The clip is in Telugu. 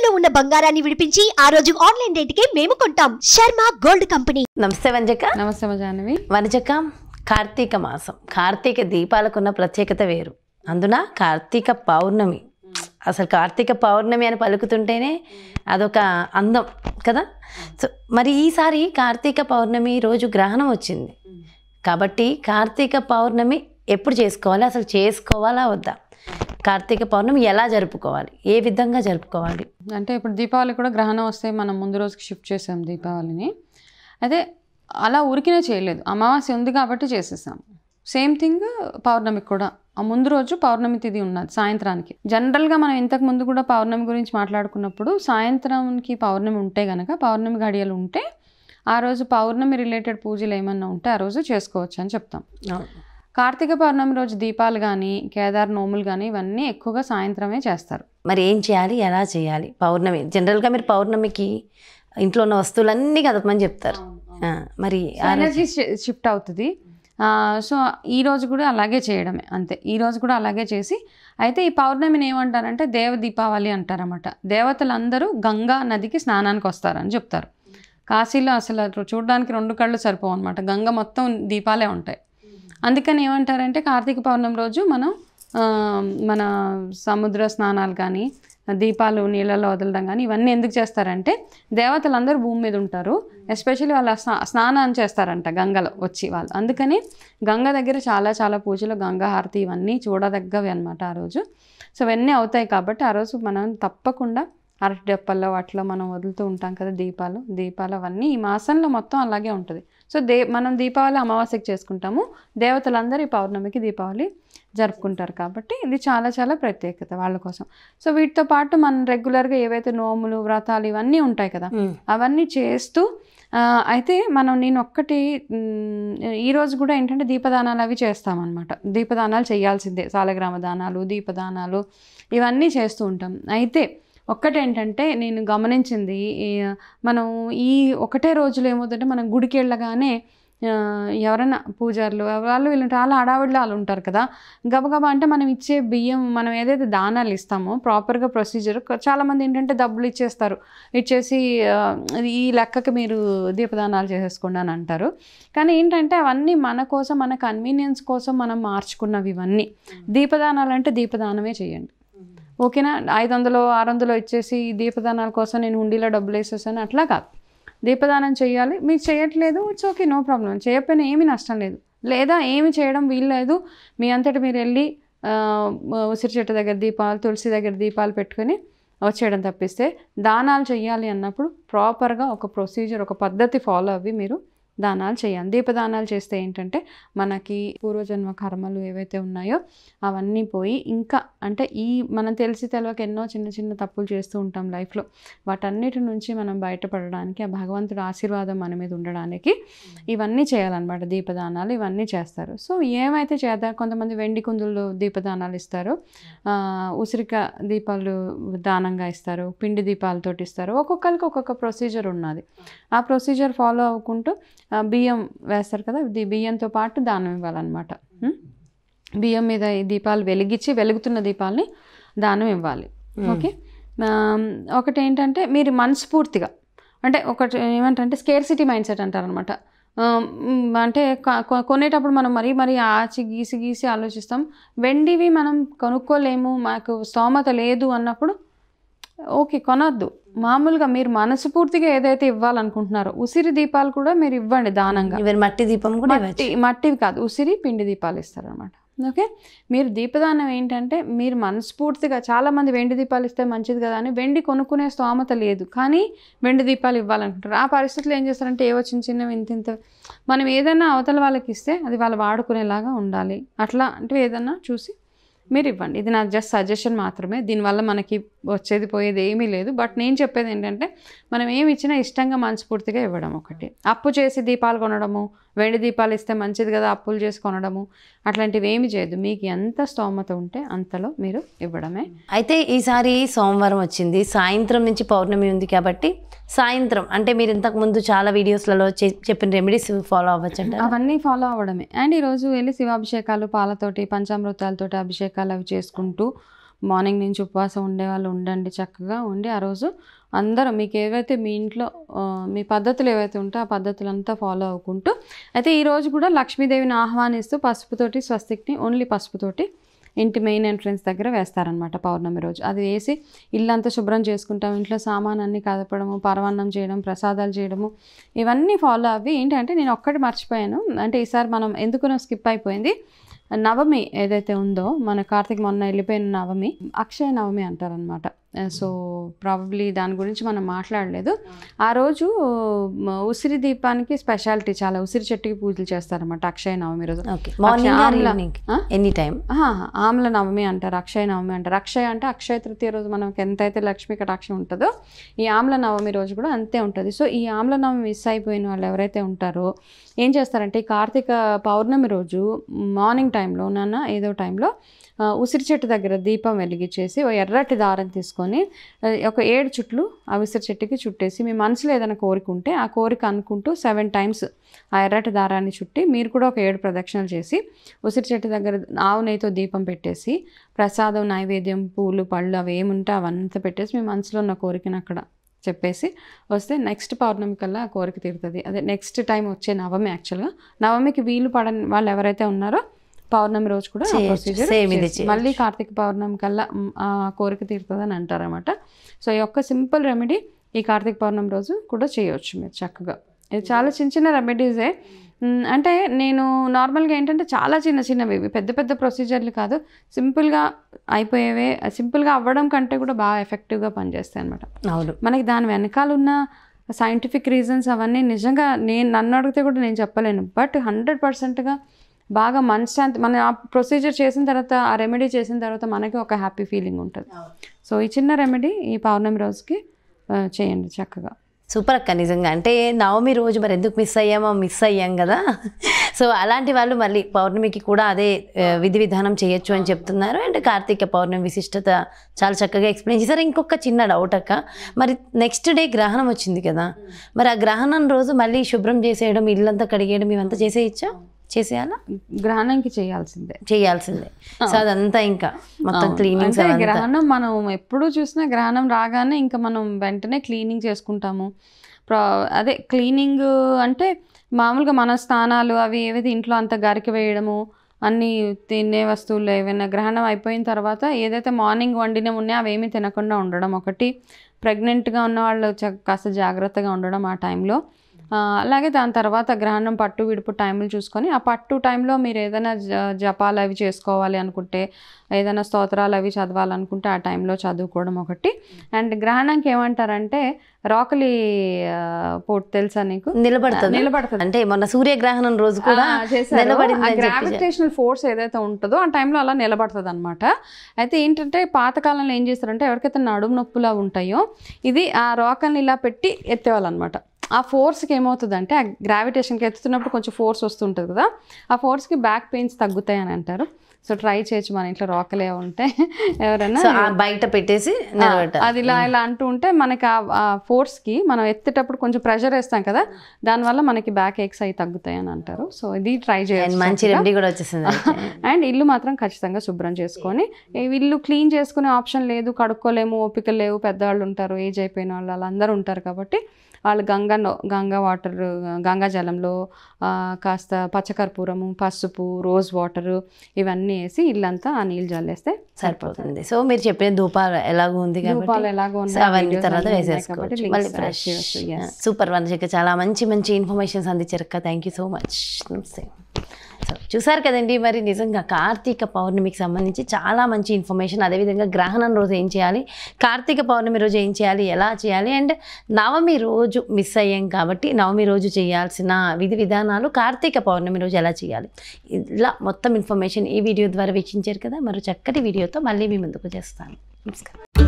తాకట్టులో ఉన్న బంగారాన్ని విడిపించి ఆ రోజు ఆన్లైన్ రేటుకే మేము కొంటాం. Sharma gold company. నమస్తే వంజక. నమస్తే జాహ్నవి. వంజక, కార్తీక మాసం, కార్తీక దీపాలకున్న ప్రత్యేకత వేరు. అందున కార్తీక పౌర్ణమి, అసలు కార్తీక పౌర్ణమి అని పలుకుతుంటేనే అదొక అందం కదా. సో మరి ఈసారి కార్తీక పౌర్ణమి రోజు గ్రహణం వచ్చింది కాబట్టి కార్తీక పౌర్ణమి ఎప్పుడు చేసుకోవాలి, అసలు చేసుకోవాలా వద్దా, కార్తీక పౌర్ణమి ఎలా జరుపుకోవాలి, ఏ విధంగా జరుపుకోవాలి? అంటే ఇప్పుడు దీపావళి కూడా గ్రహణం వస్తే మనం ముందు రోజుకి షిఫ్ట్ చేసాం దీపావళిని. అయితే అలా ఊరికినే చేయలేదు, అమావాస్య ఉంది కాబట్టి చేసేసాం. సేమ్ థింగ్ పౌర్ణమికి కూడా ఆ ముందు రోజు పౌర్ణమి తిథి ఉన్నది సాయంత్రానికి. జనరల్గా మనం ఇంతకు ముందు కూడా పౌర్ణమి గురించి మాట్లాడుకున్నప్పుడు సాయంత్రానికి పౌర్ణమి ఉంటే కనుక, పౌర్ణమి గడియలు ఉంటే ఆ రోజు పౌర్ణమి రిలేటెడ్ పూజలు ఏమన్నా ఉంటే ఆ రోజు చేసుకోవచ్చు అని చెప్తాం. కార్తీక పౌర్ణమి రోజు దీపాలు కానీ కేదార్ నోములు కానీ ఇవన్నీ ఎక్కువగా సాయంత్రమే చేస్తారు. మరి ఏం చేయాలి, ఎలా చేయాలి? పౌర్ణమి జనరల్గా మీరు పౌర్ణమికి ఇంట్లో ఉన్న వస్తువులన్నీ కదపమని చెప్తారు. మరి ఎనర్జీ షిఫ్ట్ అవుతుంది. సో ఈ రోజు కూడా అలాగే చేయడమే, అంతే. ఈ రోజు కూడా అలాగే చేసి, అయితే ఈ పౌర్ణమిని ఏమంటారంటే దేవ దీపావళి అంటారన్నమాట. దేవతలందరూ గంగా నదికి స్నానానికి వస్తారని చెప్తారు. కాశీలో అసలు చూడడానికి 2 కళ్ళు సరిపోవు అనమాట, గంగ మొత్తం దీపాలే ఉంటాయి. అందుకని ఏమంటారంటే కార్తీక పౌర్ణమి రోజు మనం మన సముద్ర స్నానాలు కానీ దీపాలు నీళ్ళలో వదలడం కానీ ఇవన్నీ ఎందుకు చేస్తారంటే దేవతలందరూ భూమి మీద ఉంటారు, ఎస్పెషల్లీ వాళ్ళ స్నానం చేస్తారంట గంగలో వచ్చి వాళ్ళు. అందుకని గంగ దగ్గర చాలా చాలా పూజలు, గంగా హారతి ఇవన్నీ చూడదగ్గవి అనమాట ఆ రోజు. సో ఇవన్నీ అవుతాయి కాబట్టి ఆ రోజు మనం తప్పకుండా అరటి డప్పల్లో వాటిలో మనం వదులుతూ ఉంటాం కదా దీపాలు అవన్నీ ఈ మాసంలో మొత్తం అలాగే ఉంటుంది. సో మనం దీపావళి అమావాస్యకి చేసుకుంటాము, దేవతలందరూ ఈ పౌర్ణమికి దీపావళి జరుపుకుంటారు కాబట్టి ఇది చాలా చాలా ప్రత్యేకత వాళ్ళ కోసం. సో వీటితో పాటు మనం రెగ్యులర్గా ఏవైతే నోములు వ్రతాలు ఇవన్నీ ఉంటాయి కదా అవన్నీ చేస్తూ అయితే నేను ఒక్కటి ఈరోజు కూడా ఏంటంటే దీపదానాలు అవి చేస్తామన్నమాట. దీపదానాలు చేయాల్సిందే, సాలగ్రామ దానాలు, దీపదానాలు ఇవన్నీ చేస్తూ ఉంటాం. అయితే ఒక్కటేంటంటే నేను గమనించింది, మనం ఈ ఒకటే రోజులో ఏమవుతుందంటే మనం గుడికి వెళ్ళగానే ఎవరైనా పూజారులు వాళ్ళు వీళ్ళు చాలా హడావిడిలో వాళ్ళు ఉంటారు కదా, గబగబా అంటే మనం ఇచ్చే బియ్యం, మనం ఏదైతే దానాలు ఇస్తామో ప్రాపర్గా ప్రొసీజర్, చాలామంది ఏంటంటే డబ్బులు ఇచ్చేసి ఈ లెక్కకి మీరు దీపదానాలు చేసేసుకోండి అని అంటారు. కానీ ఏంటంటే అవన్నీ మన కోసం, మన కన్వీనియన్స్ కోసం మనం మార్చుకున్నవి ఇవన్నీ. దీపదానాలు అంటే దీపదానమే చేయండి, ఓకేనా? 500 600 ఇచ్చేసి దీపదానాల కోసం నేను హుండీలో డబ్బులు వేసేసాను అట్లా కాదు. దీపదానం చేయాలి, మీరు చేయట్లేదు ఇట్స్ ఓకే, నో ప్రాబ్లం, చేయకపోయినా ఏమీ నష్టం లేదు. లేదా ఏమి చేయడం వీల్లేదు, మీ అంతటి మీరు వెళ్ళి ఉసిరి చెట్టు దగ్గర దీపాలు, తులసి దగ్గర దీపాలు పెట్టుకొని వచ్చేయడం తప్పిస్తే, దానాలు చేయాలి అన్నప్పుడు ప్రాపర్గా ఒక ప్రొసీజర్, ఒక పద్ధతి ఫాలో అవ్వి మీరు దానాలు చేయాలి. దీపదానాలు చేస్తే ఏంటంటే మనకి పూర్వజన్మ కర్మలు ఏవైతే ఉన్నాయో అవన్నీ పోయి, ఇంకా అంటే మనం తెలియక ఎన్నో చిన్న చిన్న తప్పులు చేస్తూ ఉంటాం లైఫ్లో, వాటన్నిటి నుంచి మనం బయటపడడానికి, ఆ భగవంతుడి ఆశీర్వాదం మన మీద ఉండడానికి ఇవన్నీ చేయాలన్నమాట. దీపదానాలు ఇవన్నీ చేస్తారు. సో ఏమైతే చేద్దాం, కొంతమంది వెండి కుందుల్లో దీపదానాలు ఇస్తారు, ఉసిరిక దీపాలు దానంగా ఇస్తారు, పిండి దీపాలతోటి ఇస్తారు. ఒక్కొక్కరికి ఒక్కొక్క ప్రొసీజర్ ఉన్నది. ఆ ప్రొసీజర్ ఫాలో అవ్వకుంటూ బియ్యం వేస్తారు కదా, బియ్యంతో పాటు దానం ఇవ్వాలన్నమాట. బియ్యం మీద ఈ దీపాలు వెలుగుతున్న దీపాలని దానం ఇవ్వాలి. ఓకే. ఒకటి ఏంటంటే మీరు మనస్ఫూర్తిగా, అంటే ఒకటి ఏమంటారంటే స్కేర్సిటీ మైండ్ సెట్ అంటారనమాట. అంటే కొనేటప్పుడు మనం మరీ ఆచి గీసి ఆలోచిస్తాం. వెండివి మనం కొనుక్కోలేము, మాకు స్తోమత లేదు అన్నప్పుడు ఓకే కొనొద్దు. మామూలుగా మీరు మనస్ఫూర్తిగా ఏదైతే ఇవ్వాలనుకుంటున్నారో, ఉసిరి దీపాలు కూడా మీరు ఇవ్వండి దానంగా. మట్టి దీపం కూడా మట్టివి కాదు, ఉసిరి పిండి దీపాలు ఇస్తారనమాట. ఓకే. మీరు దీపదానం ఏంటంటే మీరు మనస్ఫూర్తిగా, చాలామంది వెండి దీపాలు ఇస్తే మంచిది కదా అని వెండి కొనుక్కునే స్తోమత లేదు కానీ వెండి దీపాలు ఇవ్వాలనుకుంటారు. ఆ పరిస్థితుల్లో ఏం చేస్తారంటే ఏవో చిన్నవి ఇంత మనం ఏదైనా అవతల వాళ్ళకి ఇస్తే అది వాళ్ళు వాడుకునేలాగా ఉండాలి. అట్లా అంటే ఏదన్నా చూసి మీరు ఇవ్వండి. ఇది నా జస్ట్ సజెషన్ మాత్రమే, దీనివల్ల మనకి వచ్చేది పోయేది ఏమీ లేదు. బట్ నేను చెప్పేది ఏంటంటే మనం ఏమి ఇచ్చినా ఇష్టంగా మనస్ఫూర్తిగా ఇవ్వడం. ఒకటి అప్పు చేసి దీపాలు కొనడము, వెండి దీపాలు ఇస్తే మంచిది కదా అప్పులు చేసి కొనడము అట్లాంటివి ఏమి చేయదు. మీకు ఎంత స్తోమత ఉంటే అంతలో మీరు ఇవ్వడమే. అయితే ఈసారి సోమవారం వచ్చింది, సాయంత్రం నుంచి పౌర్ణమి ఉంది కాబట్టి సాయంత్రం అంటే మీరు ఇంతకుముందు చాలా వీడియోస్లలో చెప్పిన రెమెడీస్ ఫాలో అవ్వచ్చు అంటే అవన్నీ ఫాలో అవ్వడమే. అండ్ ఈరోజు వెళ్ళి శివాభిషేకాలు, పాలతోటి పంచామృతాలతోటి అభిషేకాలు అవి చేసుకుంటూ మార్నింగ్ నుంచి ఉపవాసం ఉండే వాళ్ళు ఉండండి, చక్కగా ఉండి ఆ రోజు అందరూ మీకు ఏవైతే మీ ఇంట్లో మీ పద్ధతులు ఏవైతే ఉంటే ఆ పద్ధతులంతా ఫాలో అవ్వుకుంటూ అయితే ఈరోజు కూడా లక్ష్మీదేవిని ఆహ్వానిస్తూ పసుపుతోటి స్వస్తిక్ని ఓన్లీ పసుపుతోటి ఇంటి మెయిన్ ఎంట్రన్స్ దగ్గర వేస్తారనమాట పౌర్ణమి రోజు. అది వేసి ఇల్లంతా శుభ్రం చేసుకుంటాం, ఇంట్లో సామానాన్ని కదపడము, పరమాన్నం చేయడం, ప్రసాదాలు చేయడము, ఇవన్నీ ఫాలో అవి. ఏంటంటే నేను ఒక్కటి మర్చిపోయాను, అంటే ఈసారి మనం ఎందుకు స్కిప్ అయిపోయింది, నవమి ఏదైతే ఉందో మన కార్తీక మొన్న వెళ్ళిపోయిన నవమి అక్షయ నవమి అంటారనమాట. సో ప్రాబబ్లీ దాని గురించి మనం మాట్లాడలేదు. ఆ రోజు ఉసిరి దీపానికి స్పెషాలిటీ, చాలా ఉసిరి చెట్టుకి పూజలు చేస్తారనమాట అక్షయ నవమి రోజు. ఆమ్ల నవమి అంటారు, అక్షయ నవమి అంటారు. అక్షయ అంటే అక్షయ తృతీయ రోజు మనకి ఎంతైతే లక్ష్మీ కటాక్షం ఉంటుందో ఈ ఆమ్ల నవమి రోజు కూడా అంతే ఉంటుంది. సో ఈ ఆమ్ల నవమి మిస్ అయిపోయిన వాళ్ళు ఎవరైతే ఉంటారో ఏం చేస్తారంటే ఈ కార్తీక పౌర్ణమి రోజు మార్నింగ్ టైంలో ఏదో టైంలో ఉసిరి చెట్టు దగ్గర దీపం వెలిగించేసి ఓ ఎర్రటి దారం తీసుకొని ఒక 7 చుట్లు ఆ ఉసిరి చెట్టుకి చుట్టేసి మీ మనసులో ఏదైనా కోరిక ఉంటే ఆ కోరిక అనుకుంటూ 7 టైమ్స్ ఆ ఎర్రటి దారాన్ని చుట్టి మీరు కూడా ఒక 7 ప్రదక్షిణలు చేసి ఉసిరి చెట్టు దగ్గర ఆవు నెయ్యితో దీపం పెట్టేసి ప్రసాదం, నైవేద్యం, పూలు, పళ్ళు అవి ఏముంటే అవంతా పెట్టేసి మీ మనసులో ఉన్న కోరికను అక్కడ చెప్పేసి వస్తే నెక్స్ట్ పౌర్ణమి కల్లా ఆ కోరిక తీరుతుంది. అదే నెక్స్ట్ టైం వచ్చే నవమి. యాక్చువల్గా నవమికి వీలు పడని వాళ్ళు ఎవరైతే ఉన్నారో పౌర్ణమి రోజు కూడా మళ్ళీ కార్తీక పౌర్ణమి కల్లా ఆ కోరిక తీరుతుంది అని అంటారనమాట. సో ఈ యొక్క సింపుల్ రెమెడీ ఈ కార్తీక పౌర్ణమి రోజు కూడా చేయవచ్చు మీరు చక్కగా. ఇది చాలా చిన్న చిన్న రెమెడీసే. అంటే నేను నార్మల్గా ఏంటంటే చాలా చిన్న చిన్నవి, పెద్ద పెద్ద ప్రొసీజర్లు కాదు, సింపుల్గా అయిపోయేవే. సింపుల్గా అవ్వడం కంటే కూడా బాగా ఎఫెక్టివ్గా పనిచేస్తాయి అనమాట. అవును, మనకి దాని వెనకాల ఉన్న సైంటిఫిక్ రీజన్స్ అవన్నీ నిజంగా నన్ను అడిగితే కూడా నేను చెప్పలేను. బట్ 100%గా బాగా మనశ్శాంతి, మన ఆ ప్రొసీజర్ చేసిన తర్వాత ఆ రెమెడీ చేసిన తర్వాత మనకి ఒక హ్యాపీ ఫీలింగ్ ఉంటుంది. సో ఈ చిన్న రెమెడీ ఈ పౌర్ణమి రోజుకి చేయండి చక్కగా. సూపర్ అక్క, నిజంగా. అంటే నవమి రోజు మరి ఎందుకు మిస్ అయ్యాం కదా. సో అలాంటి వాళ్ళు మళ్ళీ పౌర్ణమికి కూడా అదే విధి విధానం చేయొచ్చు అని చెప్తున్నారు. అండ్ కార్తీక పౌర్ణమి విశిష్టత చాలా చక్కగా ఎక్స్ప్లెయిన్ చేశారు. ఇంకొక చిన్న డౌట్ అక్క, మరి నెక్స్ట్ డే గ్రహణం వచ్చింది కదా, మరి ఆ గ్రహణం రోజు మళ్ళీ శుభ్రం చేసేయడం, ఇల్లంతా కడిగేయడం ఇవంతా చేసేయచ్చా? చేసేయాలా? గ్రహణంకి చేయాల్సిందే. సో అదంతా ఇంకా మొత్తం క్లీనింగ్. గ్రహణం మనం ఎప్పుడు చూసినా గ్రహణం రాగానే ఇంకా మనం వెంటనే క్లీనింగ్ చేసుకుంటాము. అదే క్లీనింగ్ అంటే మామూలుగా మన స్నానాలు అవి ఏవైతే ఇంట్లో అంత గరికి వేయడము, అన్నీ తినే వస్తువులు ఏవైనా గ్రహణం అయిపోయిన తర్వాత ఏదైతే మార్నింగ్ వండిన ఉన్నాయో అవేమీ తినకుండా ఉండడం ఒకటి. ప్రెగ్నెంట్గా ఉన్న వాళ్ళు కాస్త జాగ్రత్తగా ఉండడం ఆ టైంలో. అలాగే దాని తర్వాత గ్రహణం పట్టు విడుపు టైంలు చూసుకొని ఆ పట్టు టైంలో మీరు ఏదైనా జపాలు అవి చేసుకోవాలి అనుకుంటే, ఏదైనా స్తోత్రాలు అవి చదవాలనుకుంటే ఆ టైంలో చదువుకోవడం ఒకటి. అండ్ గ్రహణంకి ఏమంటారంటే రాకలి పోట్ తెలుసా నీకు? నిలబడుతుంది. అంటే మొన్న సూర్యగ్రహణం రోజు కూడా గ్రావిటేషనల్ ఫోర్స్ ఏదైతే ఉంటుందో ఆ టైంలో అలా నిలబడుతుంది అనమాట. అయితే ఏంటంటే పాతకాలంలో ఏం చేస్తారంటే ఎవరికైతే నడుము నొప్పులా ఉంటాయో ఇది ఆ రాకల్ని ఇలా పెట్టి ఎత్తేవాళ్ళనమాట. ఆ ఫోర్స్కి ఏమవుతుందంటే ఆ గ్రావిటేషన్కి ఎత్తుతున్నప్పుడు కొంచెం ఫోర్స్ వస్తుంటుంది కదా, ఆ ఫోర్స్కి బ్యాక్ పెయిన్స్ తగ్గుతాయి అని అంటారు. సో ట్రై చేయొచ్చు, మన ఇంట్లో రోకలే ఉంటే ఎవరైనా బయట పెట్టేసి అది ఇలా అంటూ ఉంటే మనకి ఆ ఫోర్స్కి మనం ఎత్తేటప్పుడు కొంచెం ప్రెషర్ వేస్తాం కదా, దానివల్ల మనకి బ్యాక్ ఏక్స్ అవి తగ్గుతాయి అని అంటారు. సో ఇది ట్రై చేయాలి, మంచి రెమెడీ కూడా వచ్చేసింది. అండ్ ఇల్లు మాత్రం ఖచ్చితంగా శుభ్రం చేసుకొని, ఇల్లు క్లీన్ చేసుకునే ఆప్షన్ లేదు, కడుక్కోలేము, ఓపికలు లేవు, పెద్దవాళ్ళు ఉంటారు, ఏజ్ అయిపోయిన వాళ్ళు వాళ్ళందరూ ఉంటారు కాబట్టి వాళ్ళు గంగా వాటర్, గంగా జలంలో కాస్త పచ్చకర్పూరము, పసుపు, రోజ్ వాటరు ఇవన్నీ వేసి ఇల్లంతా ఆ నీళ్ళు జల్లేస్తే సరిపోతుంది. సో మీరు చెప్పిన ధూపాలు ఎలాగో ఉంది అవన్నీ తర్వాత వేసేసుకోవచ్చు మళ్ళీ ఫ్రెష్. సూపర్ వనజక్క, చాలా మంచి మంచి ఇన్ఫర్మేషన్స్ అందించారు అక్క. Thank you so much. నమస్తే. సో చూసారు కదండి, మరి నిజంగా కార్తీక పౌర్ణమికి సంబంధించి చాలా మంచి ఇన్ఫర్మేషన్, అదేవిధంగా గ్రహణం రోజు ఏం చేయాలి, కార్తీక పౌర్ణమి రోజు ఏం చేయాలి, ఎలా చేయాలి, అండ్ నవమి రోజు మిస్ అయ్యాం కాబట్టి నవమి రోజు చేయాల్సిన విధి విధానాలు కార్తీక పౌర్ణమి రోజు ఎలా చేయాలి, ఇలా మొత్తం ఇన్ఫర్మేషన్ ఈ వీడియో ద్వారా వీక్షించారు కదా. మరో చక్కటి వీడియోతో మళ్ళీ మీ ముందుకు చేస్తాను. నమస్కారం.